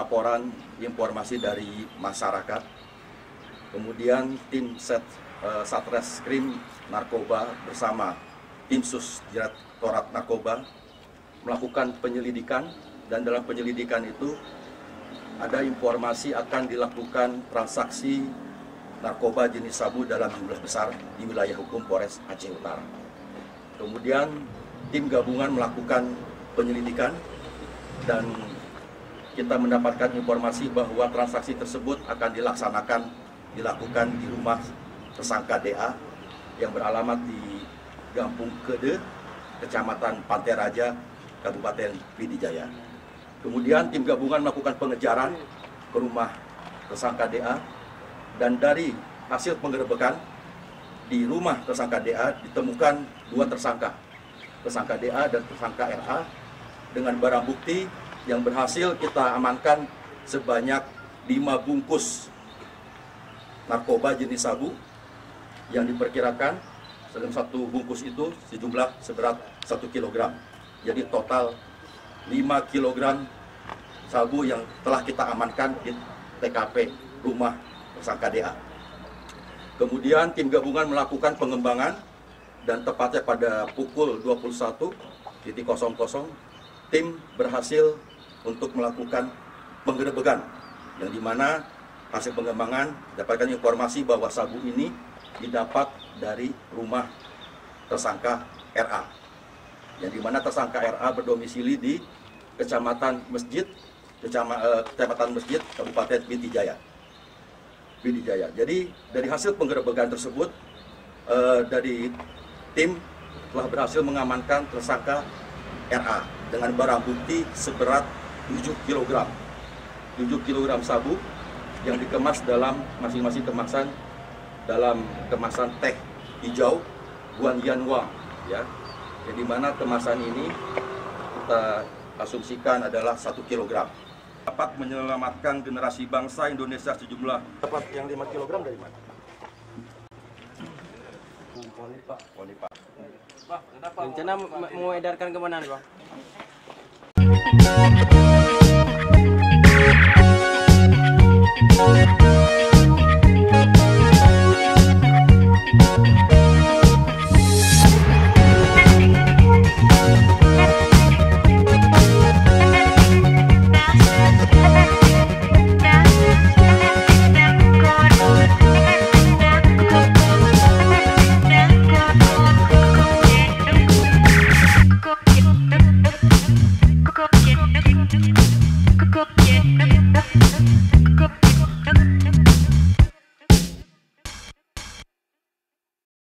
laporan informasi dari masyarakat. Kemudian tim Satreskrim Narkoba bersama tim Sus Direktorat Narkoba melakukan penyelidikan, dan dalam penyelidikan itu ada informasi akan dilakukan transaksi narkoba jenis sabu dalam jumlah besar di wilayah hukum Polres Aceh Utara. Kemudian tim gabungan melakukan penyelidikan dan kita mendapatkan informasi bahwa transaksi tersebut akan dilakukan di rumah tersangka DA yang beralamat di Gampung Kede, Kecamatan Pantai Raja, Kabupaten Pidijaya. Kemudian tim gabungan melakukan pengejaran ke rumah tersangka DA, dan dari hasil penggerebekan di rumah tersangka DA ditemukan dua tersangka DA dan tersangka RA, dengan barang bukti yang berhasil kita amankan sebanyak 5 bungkus narkoba jenis sabu yang diperkirakan dalam satu bungkus itu sejumlah seberat 1 kg. Jadi total 5 kg sabu yang telah kita amankan di TKP rumah tersangka DA. Kemudian tim gabungan melakukan pengembangan, dan tepatnya pada pukul 21.00 tim berhasil untuk melakukan penggerebekan, yang dimana hasil pengembangan dapatkan informasi bahwa sabu ini didapat dari rumah tersangka RA, yang dimana tersangka RA berdomisili di Kecamatan Masjid, Kabupaten Pidijaya. Jadi dari hasil penggerebekan tersebut, dari tim telah berhasil mengamankan tersangka RA dengan barang bukti seberat 7 kg sabu yang dikemas dalam masing-masing kemasan, dalam kemasan teh hijau Guanyanwang, ya. Jadi mana kemasan ini kita asumsikan adalah 1 kg. Dapat menyelamatkan generasi bangsa Indonesia sejumlah. Dapat yang 5 kg dari mana? Polipak. Rencana mau edarkan kemana nih, Bang?